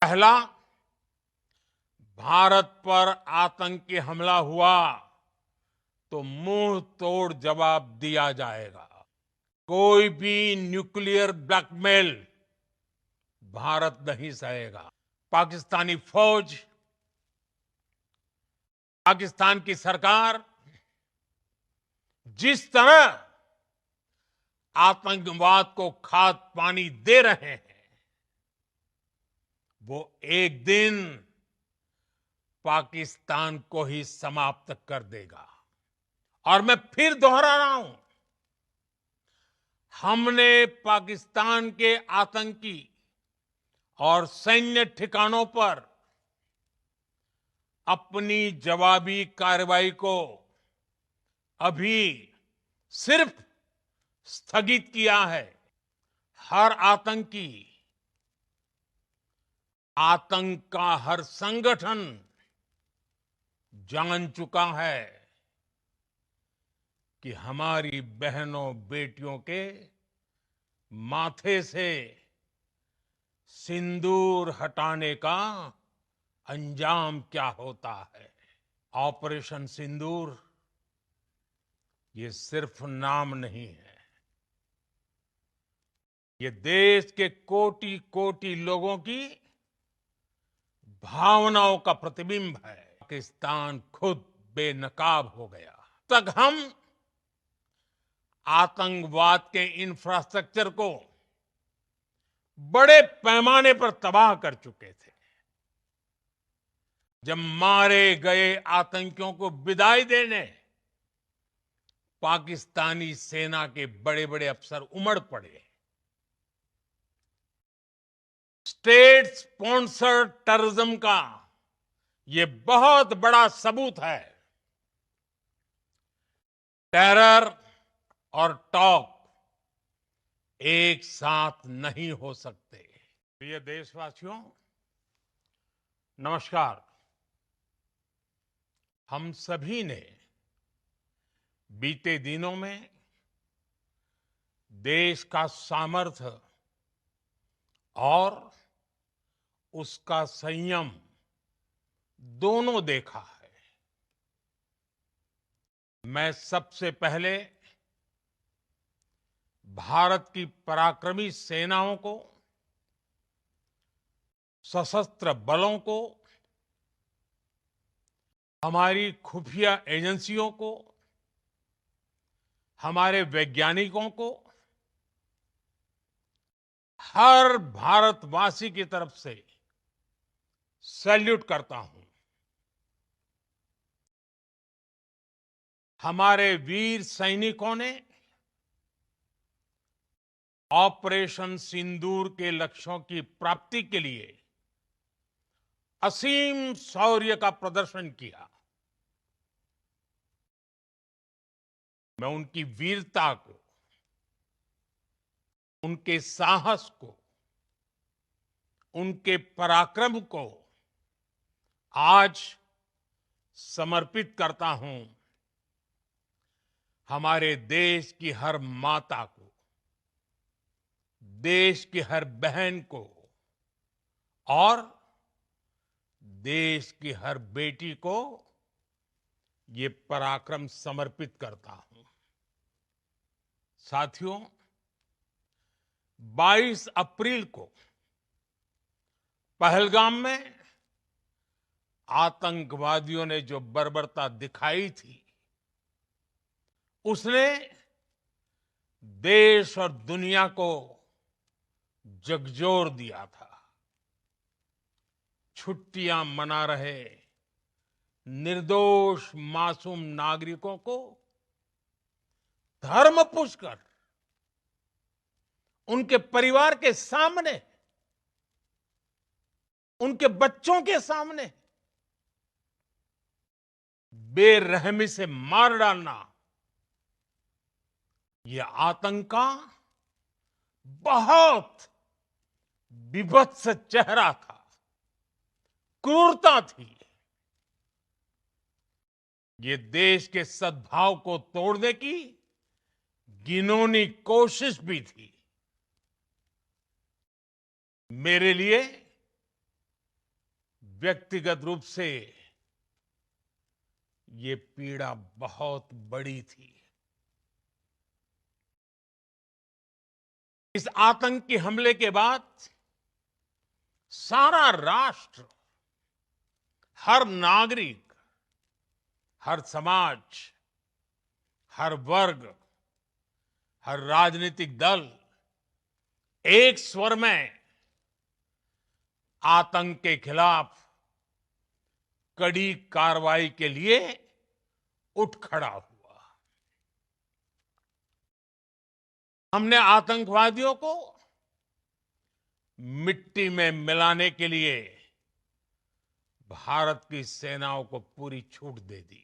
पहला, भारत पर आतंकी हमला हुआ तो मुंह तोड़ जवाब दिया जाएगा। कोई भी न्यूक्लियर ब्लैकमेल भारत नहीं सहेगा। पाकिस्तानी फौज, पाकिस्तान की सरकार जिस तरह आतंकवाद को खाद पानी दे रहे हैं, वो एक दिन पाकिस्तान को ही समाप्त कर देगा। और मैं फिर दोहरा रहा हूं, हमने पाकिस्तान के आतंकी और सैन्य ठिकानों पर अपनी जवाबी कार्रवाई को अभी सिर्फ स्थगित किया है। हर आतंकी, आतंक का हर संगठन जान चुका है कि हमारी बहनों बेटियों के माथे से सिंदूर हटाने का अंजाम क्या होता है। ऑपरेशन सिंदूर ये सिर्फ नाम नहीं है, ये देश के कोटि कोटि लोगों की भावनाओं का प्रतिबिंब है। पाकिस्तान खुद बेनकाब हो गया। तक हम आतंकवाद के इंफ्रास्ट्रक्चर को बड़े पैमाने पर तबाह कर चुके थे। जब मारे गए आतंकियों को विदाई देने पाकिस्तानी सेना के बड़े बड़े अफसर उमड़ पड़े। स्टेट स्पॉन्सर्ड टेररिज्म का ये बहुत बड़ा सबूत है। टेरर और टॉक एक साथ नहीं हो सकते। प्रिय देशवासियों, नमस्कार। हम सभी ने बीते दिनों में देश का सामर्थ्य और उसका संयम दोनों देखा है। मैं सबसे पहले भारत की पराक्रमी सेनाओं को, सशस्त्र बलों को, हमारी खुफिया एजेंसियों को, हमारे वैज्ञानिकों को, हर भारतवासी की तरफ से सैल्यूट करता हूं। हमारे वीर सैनिकों ने ऑपरेशन सिंदूर के लक्ष्यों की प्राप्ति के लिए असीम शौर्य का प्रदर्शन किया। मैं उनकी वीरता को, उनके साहस को, उनके पराक्रम को आज समर्पित करता हूं। हमारे देश की हर माता को, देश की हर बहन को और देश की हर बेटी को ये पराक्रम समर्पित करता हूं। साथियों, 22 अप्रैल को पहलगाम में आतंकवादियों ने जो बर्बरता दिखाई थी, उसने देश और दुनिया को झकझोर दिया था। छुट्टियां मना रहे निर्दोष मासूम नागरिकों को धर्म पूछकर उनके परिवार के सामने, उनके बच्चों के सामने बेरहमी से मार डालना, यह आतंक का बहुत विभत्स चेहरा था, क्रूरता थी। ये देश के सद्भाव को तोड़ने की घिनौनी कोशिश भी थी। मेरे लिए व्यक्तिगत रूप से ये पीड़ा बहुत बड़ी थी। इस आतंकी हमले के बाद सारा राष्ट्र, हर नागरिक, हर समाज, हर वर्ग, हर राजनीतिक दल एक स्वर में आतंक के खिलाफ कड़ी कार्रवाई के लिए उठ खड़ा हुआ। हमने आतंकवादियों को मिट्टी में मिलाने के लिए भारत की सेनाओं को पूरी छूट दे दी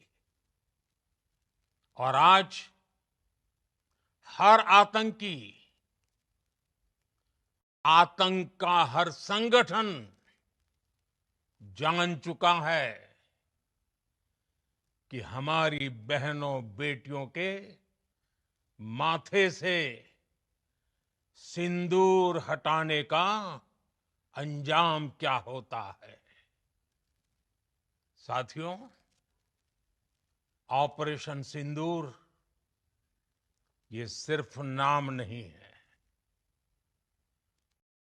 और आज हर आतंकी, आतंक का हर संगठन जान चुका है कि हमारी बहनों बेटियों के माथे से सिंदूर हटाने का अंजाम क्या होता है। साथियों, ऑपरेशन सिंदूर ये सिर्फ नाम नहीं है,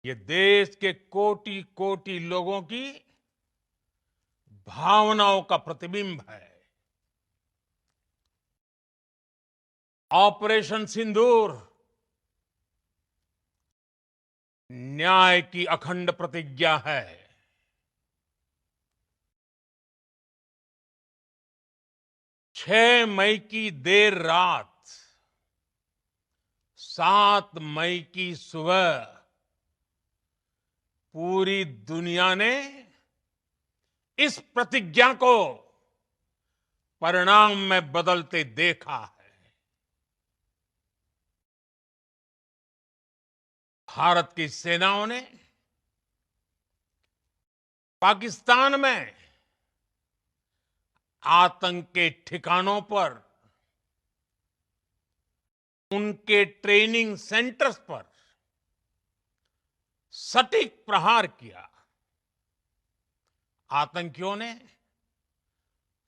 ये देश के कोटि कोटि लोगों की भावनाओं का प्रतिबिंब है। ऑपरेशन सिंदूर न्याय की अखंड प्रतिज्ञा है। 6 मई की देर रात, 7 मई की सुबह पूरी दुनिया ने इस प्रतिज्ञा को परिणाम में बदलते देखा है। भारत की सेनाओं ने पाकिस्तान में आतंक के ठिकानों पर, उनके ट्रेनिंग सेंटर्स पर सटीक प्रहार किया। आतंकियों ने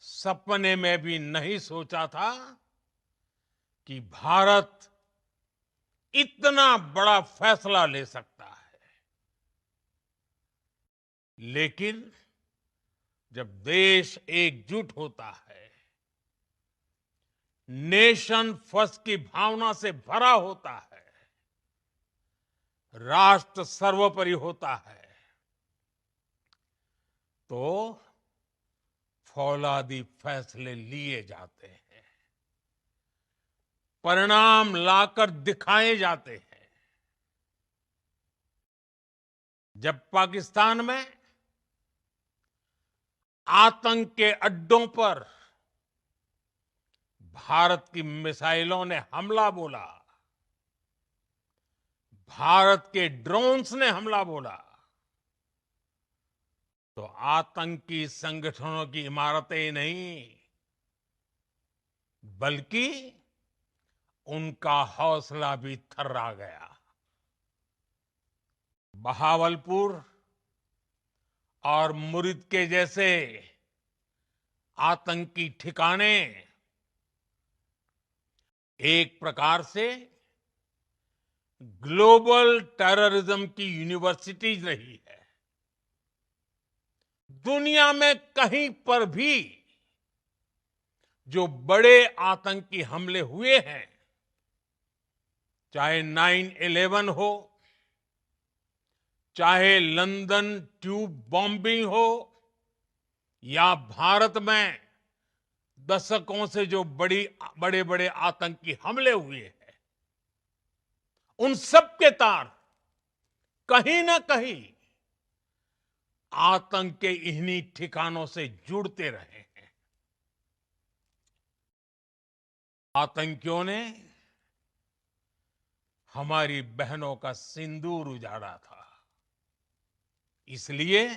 सपने में भी नहीं सोचा था कि भारत इतना बड़ा फैसला ले सकता है। लेकिन जब देश एकजुट होता है, नेशन फर्स्ट की भावना से भरा होता है, राष्ट्र सर्वोपरि होता है, तो फौलादी फैसले लिए जाते हैं, परिणाम लाकर दिखाए जाते हैं। जब पाकिस्तान में आतंक के अड्डों पर भारत की मिसाइलों ने हमला बोला, भारत के ड्रोन्स ने हमला बोला, तो आतंकी संगठनों की इमारतें नहीं, बल्कि उनका हौसला भी थर्रा गया। बहावलपुर और मुरिद के जैसे आतंकी ठिकाने एक प्रकार से ग्लोबल टेररिज्म की यूनिवर्सिटीज रही है। दुनिया में कहीं पर भी जो बड़े आतंकी हमले हुए हैं, चाहे 9/11 हो, चाहे लंदन ट्यूब बॉम्बिंग हो, या भारत में दशकों से जो बड़े बड़े आतंकी हमले हुए हैं, उन सब के तार कहीं ना कहीं आतंक के इन्हीं ठिकानों से जुड़ते रहे हैं। आतंकियों ने हमारी बहनों का सिंदूर उजाड़ा था, इसलिए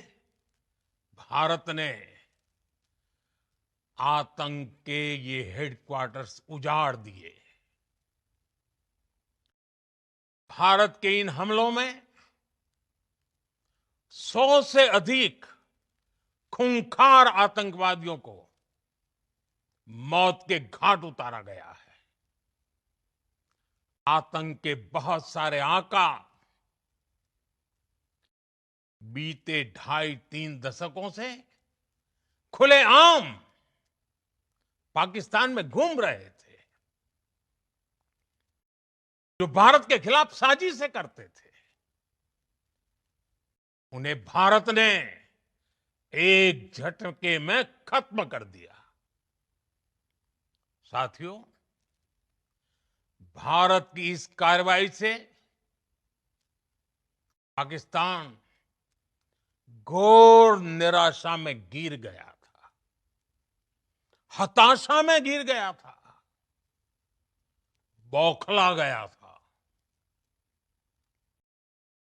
भारत ने आतंक के ये हेडक्वार्टर्स उजाड़ दिए। भारत के इन हमलों में 100 से अधिक खूंखार आतंकवादियों को मौत के घाट उतारा गया है। आतंक के बहुत सारे आका बीते 2.5-3 दशकों से खुलेआम पाकिस्तान में घूम रहे थे, जो भारत के खिलाफ साजिशें करते थे। उन्हें भारत ने एक झटके में खत्म कर दिया। साथियों, भारत की इस कार्रवाई से पाकिस्तान घोर निराशा में गिर गया था, हताशा में गिर गया था, बौखला गया था।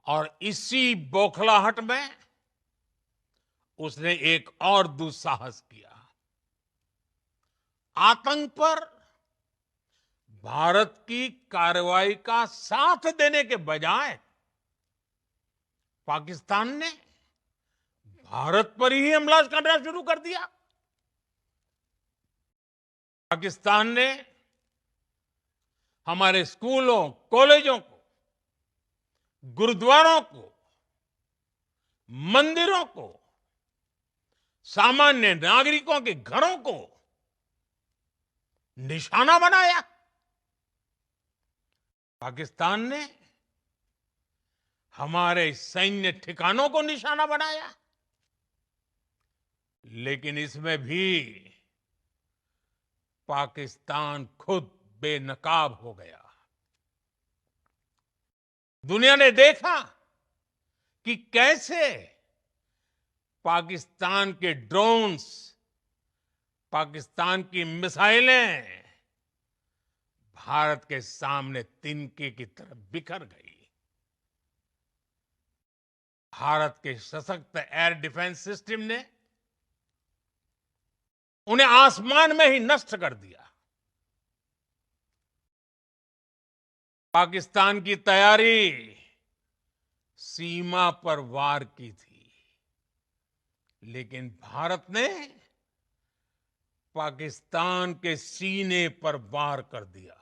और इसी बौखलाहट में उसने एक और दुस्साहस किया। आतंक पर भारत की कार्रवाई का साथ देने के बजाय पाकिस्तान ने भारत पर ही हमला करना शुरू कर दिया। पाकिस्तान ने हमारे स्कूलों, कॉलेजों को, गुरुद्वारों को, मंदिरों को, सामान्य नागरिकों के घरों को निशाना बनाया। पाकिस्तान ने हमारे सैन्य ठिकानों को निशाना बनाया। लेकिन इसमें भी पाकिस्तान खुद बेनकाब हो गया। दुनिया ने देखा कि कैसे पाकिस्तान के ड्रोन्स, पाकिस्तान की मिसाइलें भारत के सामने तिनके की तरह बिखर गई। भारत के सशक्त एयर डिफेंस सिस्टम ने उन्हें आसमान में ही नष्ट कर दिया। पाकिस्तान की तैयारी सीमा पर वार की थी, लेकिन भारत ने पाकिस्तान के सीने पर वार कर दिया।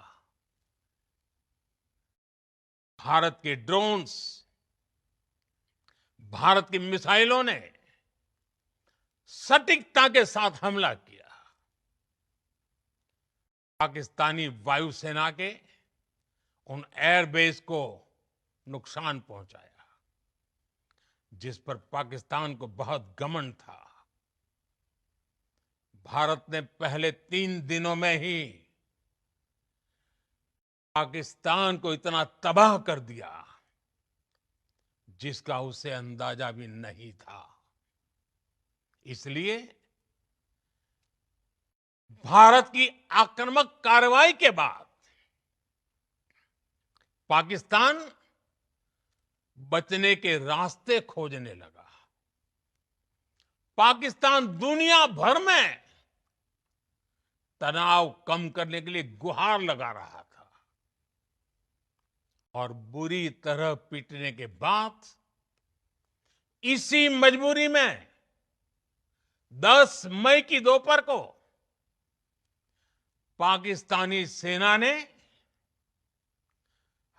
भारत के ड्रोन्स, भारत की मिसाइलों ने सटीकता के साथ हमला किया। पाकिस्तानी वायुसेना के उन एयरबेस को नुकसान पहुंचाया, जिस पर पाकिस्तान को बहुत घमंड था। भारत ने पहले 3 दिनों में ही पाकिस्तान को इतना तबाह कर दिया, जिसका उसे अंदाजा भी नहीं था। इसलिए भारत की आक्रामक कार्रवाई के बाद पाकिस्तान बचने के रास्ते खोजने लगा। पाकिस्तान दुनिया भर में तनाव कम करने के लिए गुहार लगा रहा था। और बुरी तरह पीटने के बाद इसी मजबूरी में 10 मई की दोपहर को पाकिस्तानी सेना ने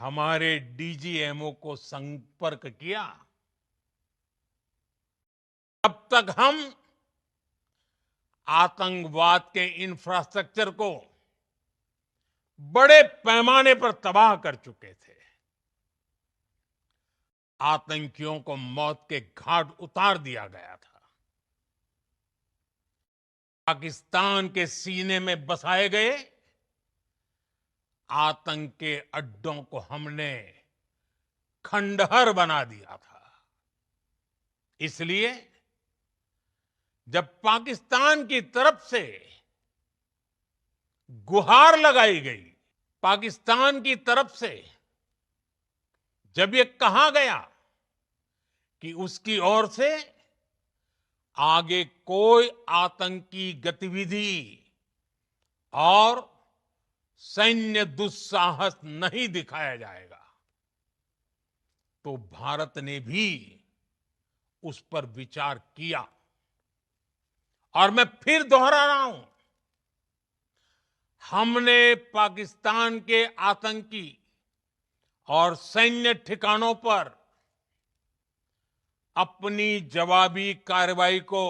हमारे डीजीएमओ को संपर्क किया। अब तक हम आतंकवाद के इंफ्रास्ट्रक्चर को बड़े पैमाने पर तबाह कर चुके थे। आतंकियों को मौत के घाट उतार दिया गया था। पाकिस्तान के सीने में बसाए गए आतंक के अड्डों को हमने खंडहर बना दिया था। इसलिए जब पाकिस्तान की तरफ से गुहार लगाई गई, पाकिस्तान की तरफ से जब ये कहा गया कि उसकी ओर से आगे कोई आतंकी गतिविधि और सैन्य दुस्साहस नहीं दिखाया जाएगा, तो भारत ने भी उस पर विचार किया। और मैं फिर दोहरा रहा हूं, हमने पाकिस्तान के आतंकी और सैन्य ठिकानों पर अपनी जवाबी कार्रवाई को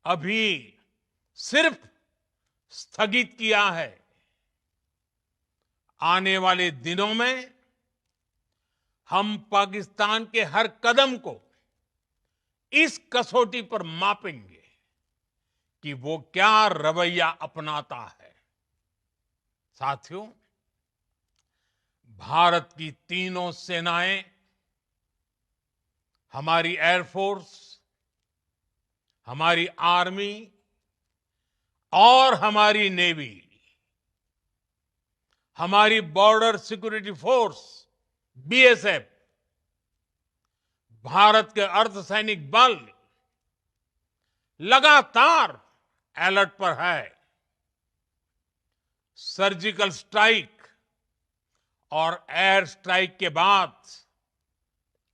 अभी सिर्फ स्थगित किया है। आने वाले दिनों में हम पाकिस्तान के हर कदम को इस कसौटी पर मापेंगे कि वो क्या रवैया अपनाता है। साथियों, भारत की तीनों सेनाएं, हमारी एयरफोर्स, हमारी आर्मी और हमारी नेवी, हमारी border security force BSF, Bharat के अर्धसैनिक बल लगातार अलर्ट पर है। सर्जिकल स्ट्राइक और एयर स्ट्राइक के बाद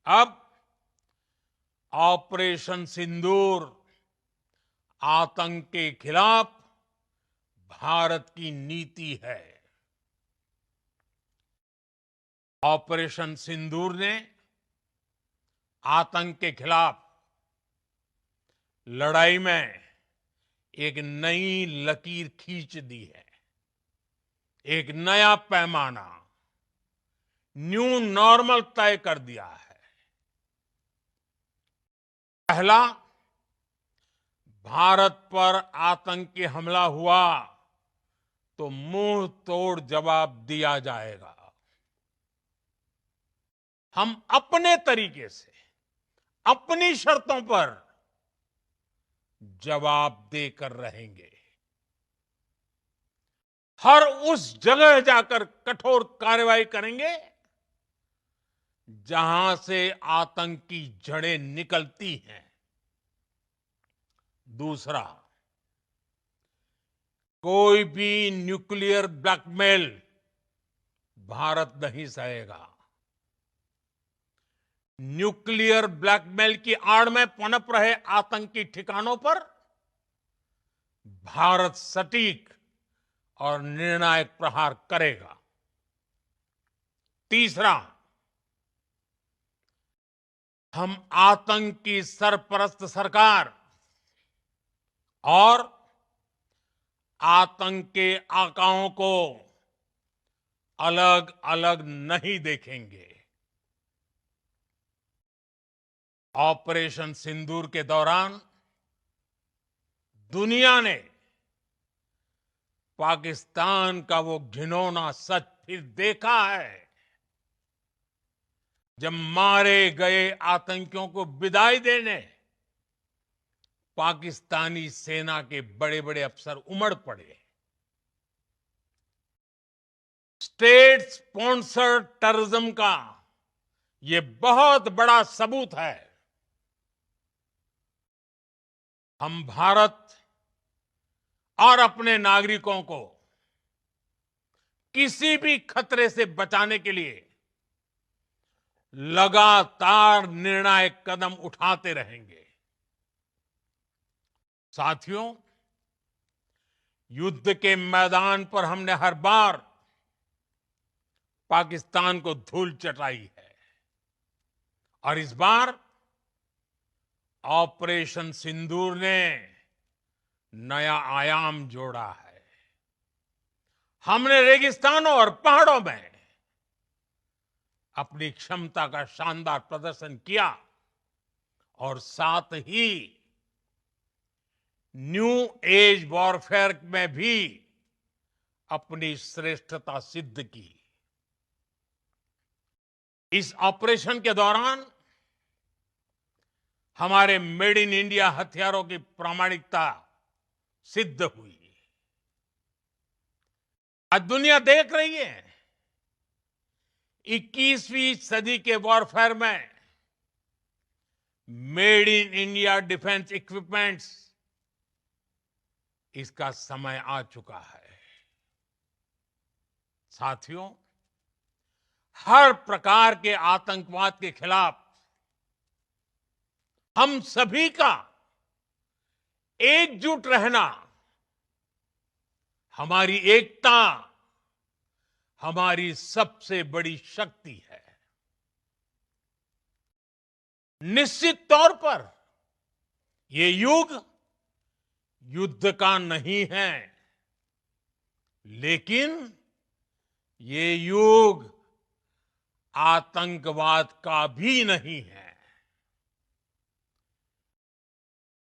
अब ऑपरेशन सिंदूर आतंक के खिलाफ भारत की नीति है। ऑपरेशन सिंदूर ने आतंक के खिलाफ लड़ाई में एक नई लकीर खींच दी है, एक नया पैमाना, न्यू नॉर्मल तय कर दिया है। पहला, भारत पर आतंकी हमला हुआ तो मुंह तोड़ जवाब दिया जाएगा। हम अपने तरीके से, अपनी शर्तों पर जवाब देकर रहेंगे। हर उस जगह जाकर कठोर कार्रवाई करेंगे जहां से आतंक की जड़ें निकलती हैं। दूसरा, कोई भी न्यूक्लियर ब्लैकमेल भारत नहीं सहेगा। न्यूक्लियर ब्लैकमेल की आड़ में पनप रहे आतंकी ठिकानों पर भारत सटीक और निर्णायक प्रहार करेगा। तीसरा, हम आतंक की सरपरस्त सरकार और आतंक के आकाओं को अलग अलग नहीं देखेंगे। ऑपरेशन सिंदूर के दौरान दुनिया ने पाकिस्तान का वो घिनौना सच फिर देखा है, जब मारे गए आतंकियों को विदाई देने पाकिस्तानी सेना के बड़े बड़े अफसर उमड़ पड़े। स्टेट स्पॉन्सर्ड टेररिज्म का ये बहुत बड़ा सबूत है। हम भारत और अपने नागरिकों को किसी भी खतरे से बचाने के लिए लगातार निर्णायक कदम उठाते रहेंगे। साथियों, युद्ध के मैदान पर हमने हर बार पाकिस्तान को धूल चटाई है और इस बार ऑपरेशन सिंदूर ने नया आयाम जोड़ा है। हमने रेगिस्तानों और पहाड़ों में अपनी क्षमता का शानदार प्रदर्शन किया और साथ ही न्यू एज वॉरफेयर में भी अपनी श्रेष्ठता सिद्ध की। इस ऑपरेशन के दौरान हमारे मेड इन इंडिया हथियारों की प्रामाणिकता सिद्ध हुई। आज दुनिया देख रही है 21वीं सदी के वॉरफेयर में made in India defence equipments, इसका समय आ चुका है। साथियों, हर प्रकार के आतंकवाद के खिलाफ हम सभी का एकजुट रहना हमारी एकता, हमारी सबसे बड़ी शक्ति है। निश्चित तौर पर ये युग युद्ध का नहीं है, लेकिन ये युग आतंकवाद का भी नहीं है।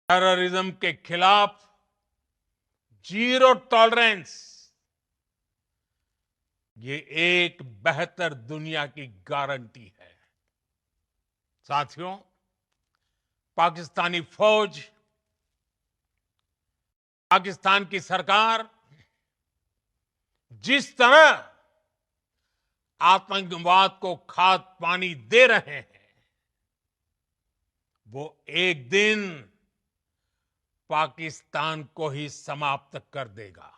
टेररिज्म के खिलाफ जीरो टॉलरेंस, ये एक बेहतर दुनिया की गारंटी है। साथियों, पाकिस्तानी फौज, पाकिस्तान की सरकार जिस तरह आतंकवाद को खाद पानी दे रहे हैं, वो एक दिन पाकिस्तान को ही समाप्त कर देगा।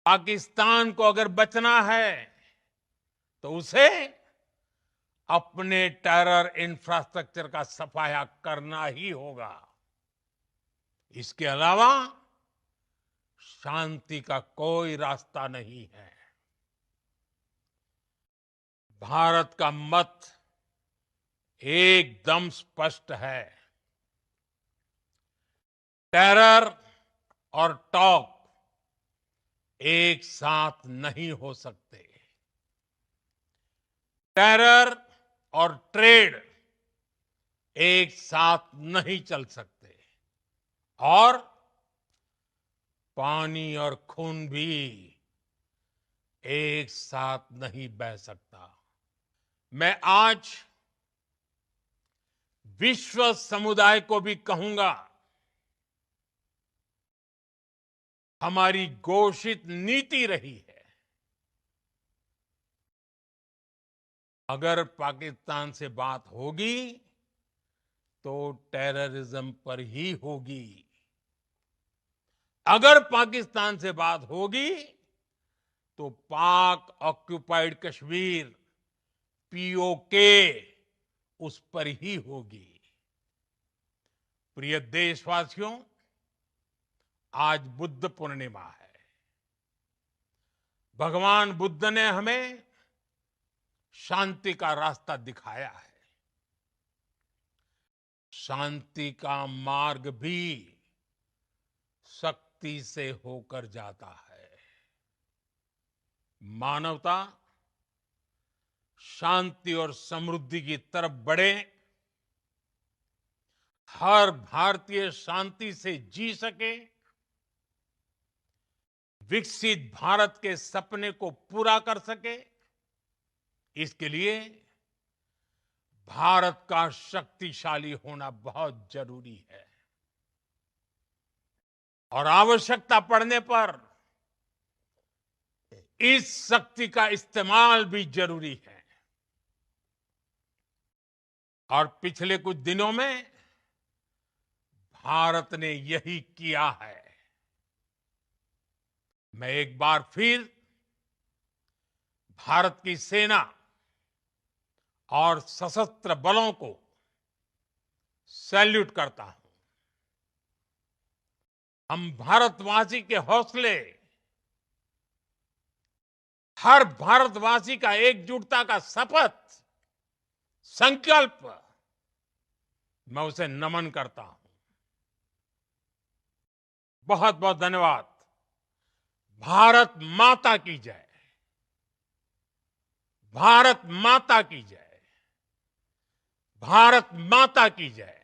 पाकिस्तान को अगर बचना है तो उसे अपने टेरर इंफ्रास्ट्रक्चर का सफाया करना ही होगा। इसके अलावा शांति का कोई रास्ता नहीं है। भारत का मत एकदम स्पष्ट है। टेरर और टॉक एक साथ नहीं हो सकते। टेरर और ट्रेड एक साथ नहीं चल सकते, और पानी और खून भी एक साथ नहीं बह सकता। मैं आज विश्व समुदाय को भी कहूंगा, हमारी घोषित नीति रही है, अगर पाकिस्तान से बात होगी तो टेररिज्म पर ही होगी। अगर पाकिस्तान से बात होगी तो पाक ऑक्युपाइड कश्मीर, पीओके, उस पर ही होगी। प्रिय देशवासियों, आज बुद्ध पूर्णिमा है। भगवान बुद्ध ने हमें शांति का रास्ता दिखाया है। शांति का मार्ग भी शक्ति से होकर जाता है। मानवता शांति और समृद्धि की तरफ बढ़े, हर भारतीय शांति से जी सके, विकसित भारत के सपने को पूरा कर सके, इसके लिए भारत का शक्तिशाली होना बहुत जरूरी है। और आवश्यकता पड़ने पर इस शक्ति का इस्तेमाल भी जरूरी है। और पिछले कुछ दिनों में भारत ने यही किया है। मैं एक बार फिर भारत की सेना और सशस्त्र बलों को सैल्यूट करता हूं। हम भारतवासी के हौसले, हर भारतवासी का एकजुटता का शपथ, संकल्प, मैं उसे नमन करता हूं। बहुत बहुत धन्यवाद। भारत माता की जय। भारत माता की जय। भारत माता की जय।